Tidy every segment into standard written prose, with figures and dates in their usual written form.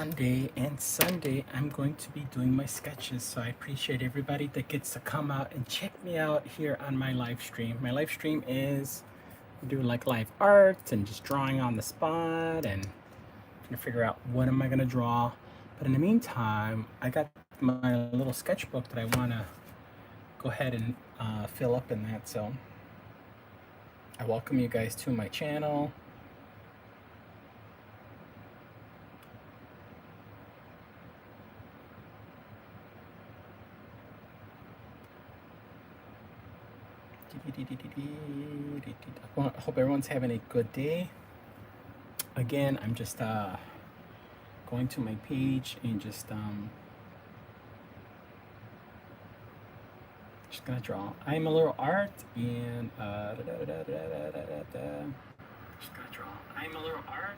Monday and Sunday, I'm going to be doing my sketches. So I appreciate everybody that gets to come out and check me out here on my live stream. My live stream is doing like live art and just drawing on the spot and trying to figure out what am I gonna draw. But in the meantime, I got my little sketchbook that I wanna go ahead and fill up in that. So I welcome you guys to my channel. I hope everyone's having a good day. Again, I'm just going to my page and just gonna draw. I'm Aleroart and just gonna draw. I'm Aleroart.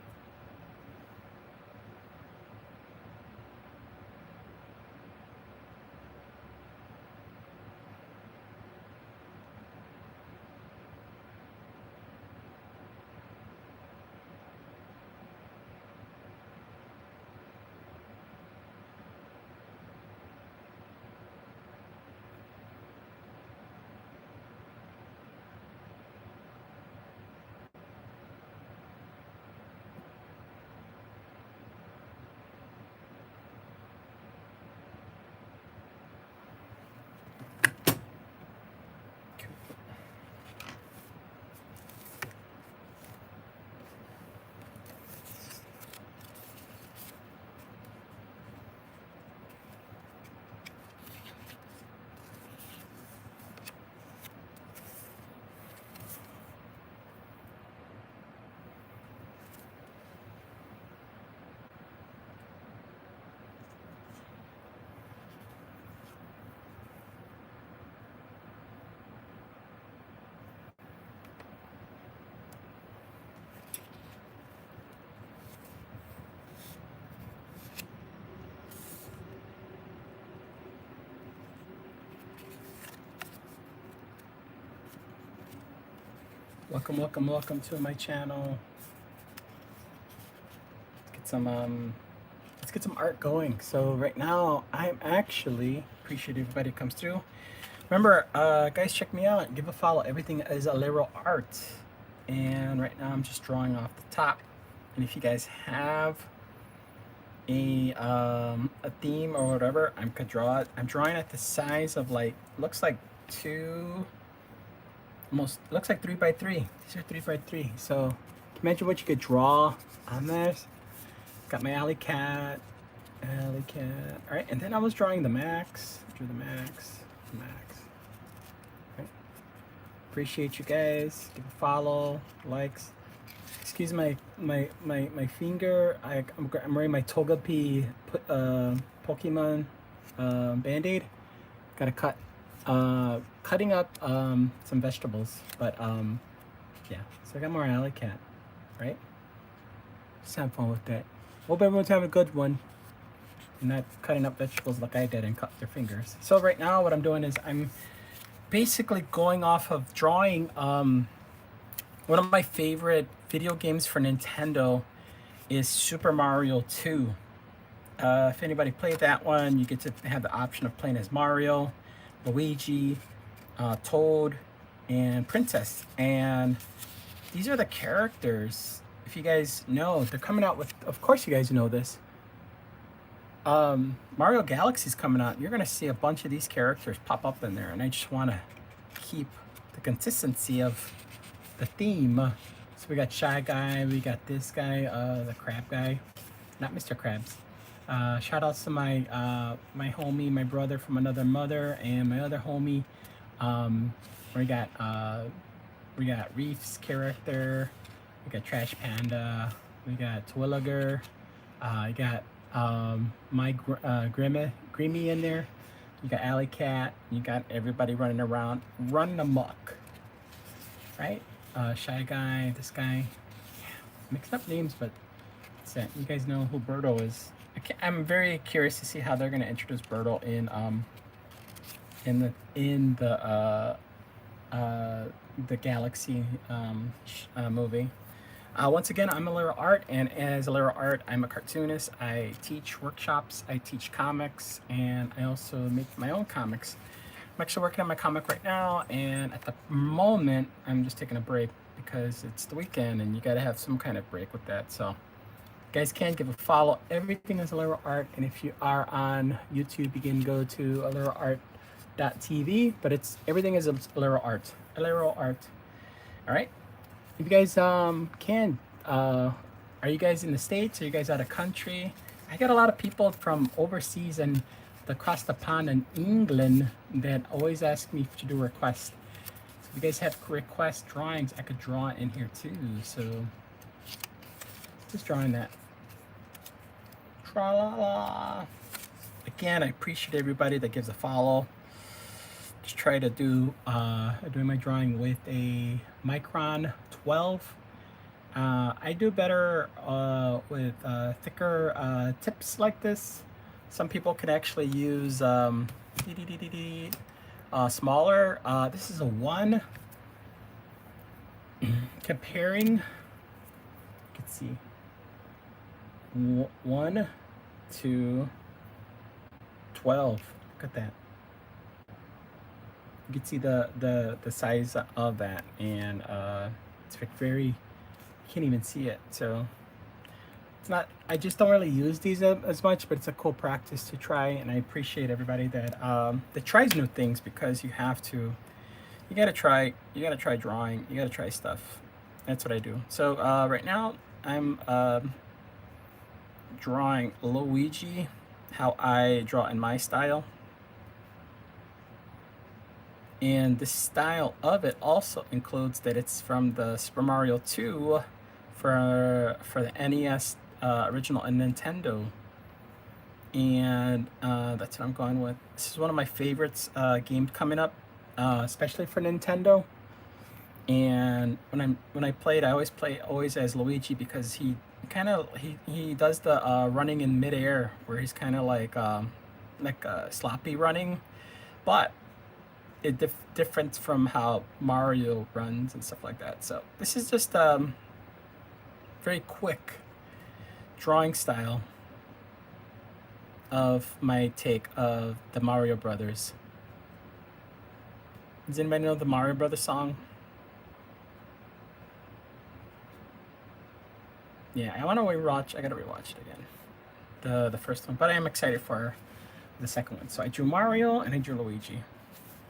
Welcome to my channel. Let's get some art going. So right now I'm actually appreciate everybody who comes through. Remember, guys, check me out. Give a follow. Everything is Aleroart. And right now I'm just drawing off the top. And if you guys have a theme or whatever, I could draw it. I'm drawing at the size of like looks like looks like 3x3. These are 3x3. So imagine what you could draw on this. Got my alley cat. All right, and then I was drawing the max. Drew the max. Right. Appreciate you guys. Give a follow, likes. Excuse my finger. I'm wearing my Togepi Pokemon Band-Aid. Gotta cutting up some vegetables, but yeah. So I got more alley cat, right? Just have fun with that. Hope everyone's having a good one. And not cutting up vegetables like I did and cut their fingers. So right now what I'm doing is I'm basically going off of drawing one of my favorite video games for Nintendo is Super Mario 2. If anybody played that one, you get to have the option of playing as Mario, Luigi, Toad, and Princess. And these are the characters. If you guys know, they're coming out with, of course you guys know this, Mario Galaxy's coming out. You're gonna see a bunch of these characters pop up in there, and I just want to keep the consistency of the theme. So we got Shy Guy, we got this guy, the Crab Guy, not Mr. Krabs. Shout outs to my my homie, my brother from another mother, and my other homie. We got Reef's character, we got Trash Panda, we got Twilliger, I got Grimmy in there. You got Alley Cat. You got everybody running around, running amok, right? Shy Guy, this guy. Yeah, mixed up names, but that's it. You guys know who Birdo is. I'm very curious to see how they're gonna introduce Birdo in the Galaxy movie. Once again, I'm Aleroart, and as Aleroart, I'm a cartoonist. I teach workshops, I teach comics, and I also make my own comics. I'm actually working on my comic right now, and at the moment, I'm just taking a break because it's the weekend, and you gotta have some kind of break with that. So, you guys can give a follow. Everything is Aleroart, and if you are on YouTube, you can go to Aleroart.tv, but it's everything is Aleroart. Aleroart. All right. If you guys can, are you guys in the States? Are you guys out of country? I got a lot of people from overseas and across the pond in England that always ask me to do requests. So if you guys have request drawings, I could draw it in here too. So just drawing that. Tra-la-la. Again, I appreciate everybody that gives a follow. Just try to do doing my drawing with a Micron 12. I do better with thicker tips like this. Some people can actually use smaller. This is a 1. Comparing, you can see 1 to 12. Look at that. You can see the size of that, and it's very, you can't even see it. So it's not, I just don't really use these as much, but it's a cool practice to try, and I appreciate everybody that tries new things, because you have to, you gotta try drawing, you gotta try stuff. That's what I do. So right now I'm drawing Luigi, how I draw in my style. And the style of it also includes that it's from the Super Mario 2 for the NES original and Nintendo. And that's what I'm going with. This is one of my favorites games coming up, especially for Nintendo. And when I play it, I always play as Luigi, because he does the running in midair, where he's kind of like sloppy running, but it different from how Mario runs and stuff like that. So this is just very quick drawing style of my take of the Mario Brothers. Does anybody know the Mario Brothers song? Yeah, I want to rewatch. I gotta rewatch it again, the first one. But I am excited for the second one. So I drew Mario and I drew Luigi.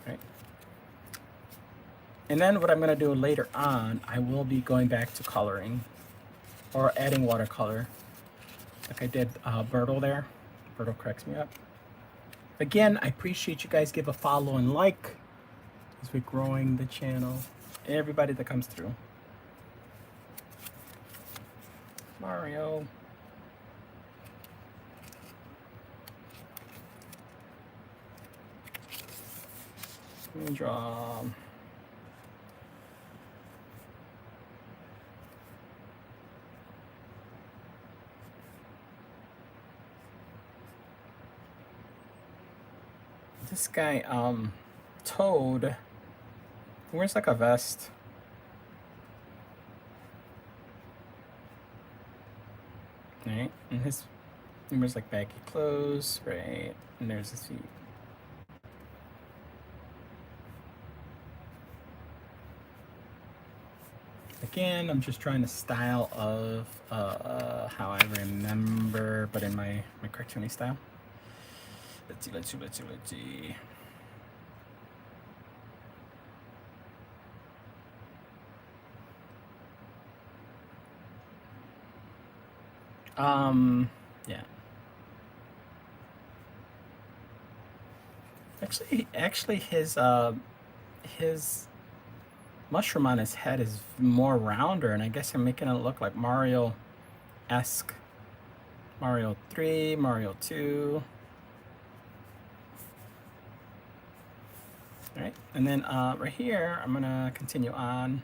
Right. And then what I'm going to do later on, I will be going back to coloring or adding watercolor, like I did Bertle there. Bertle cracks me up. Again, I appreciate you guys give a follow and like as we're growing the channel. Everybody that comes through. Mario. Let me draw. This guy, Toad, he wears like a vest. Right? And he wears like baggy clothes, right? And there's his feet. Again, I'm just trying the style of how I remember, but in my cartoony style. Let's see. Yeah. Actually, his mushroom on his head is more rounder, and I guess I'm making it look like Mario-esque. Mario 3, Mario 2. All right, and then right here, I'm gonna continue on.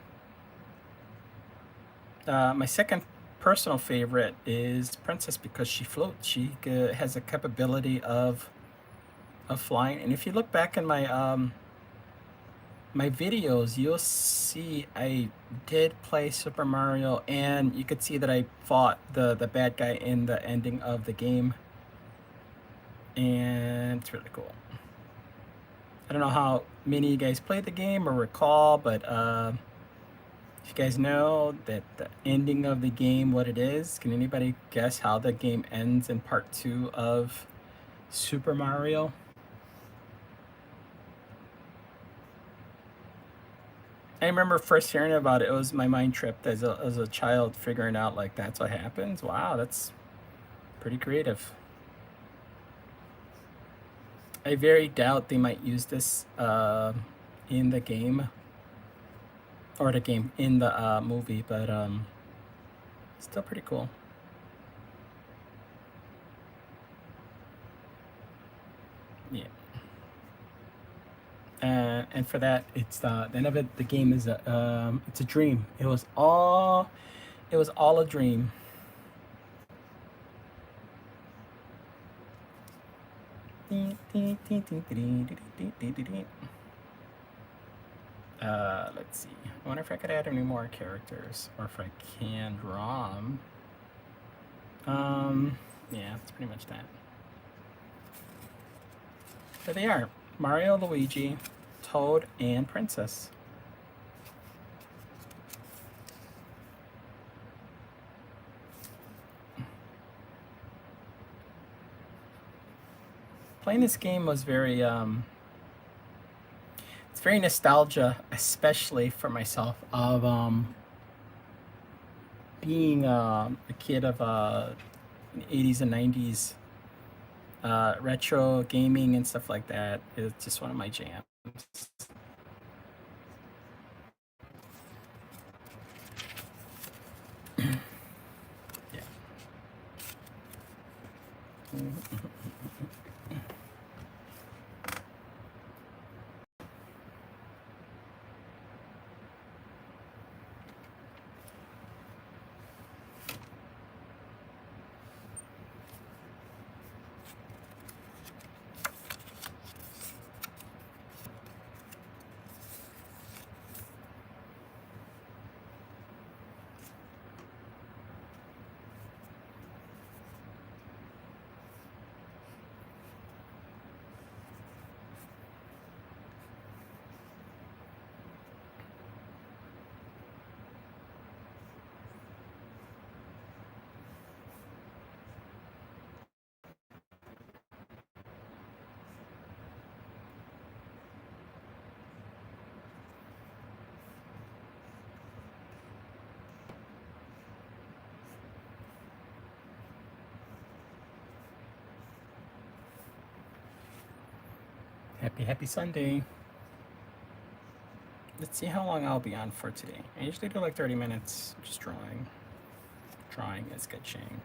My second personal favorite is Princess, because she floats. She has a capability of flying. And if you look back in my my videos, you'll see I did play Super Mario, and you could see that I fought the bad guy in the ending of the game, and it's really cool. I don't know how many of you guys played the game or recall, but if you guys know that the ending of the game, what it is, can anybody guess how the game ends in part 2 of Super Mario? I remember first hearing about it. It was my mind tripped as a child, figuring out like that's what happens. Wow, that's pretty creative. I very doubt they might use this in the game, or the game in the movie, but still pretty cool. Yeah. And for that, it's the end of it. The game is it's a dream. It was all a dream. Let's see. I wonder if I could add any more characters, or if I can draw them. Yeah, that's pretty much that. There they are: Mario, Luigi, Toad, and Princess. Playing this game was very it's very nostalgia, especially for myself, of being a kid of 80s and 90s, retro gaming and stuff like that. It's just one of my jams. Yeah. Happy Sunday. Let's see how long I'll be on for today. I usually do like 30 minutes just drawing. Drawing and sketching.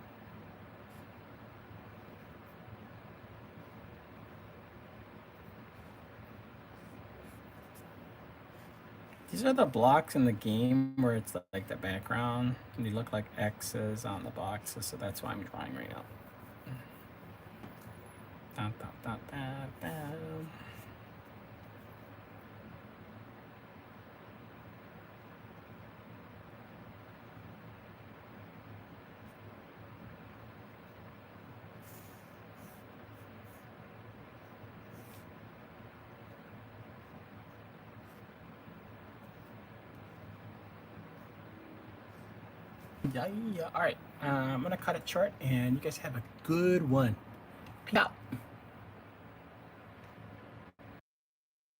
These are the blocks in the game where it's like the background, and they look like X's on the boxes, so that's why I'm drawing right now. Dun, dun, dun, dun, dun. Yeah. All right. I'm gonna cut it short, and you guys have a good one. Peace out.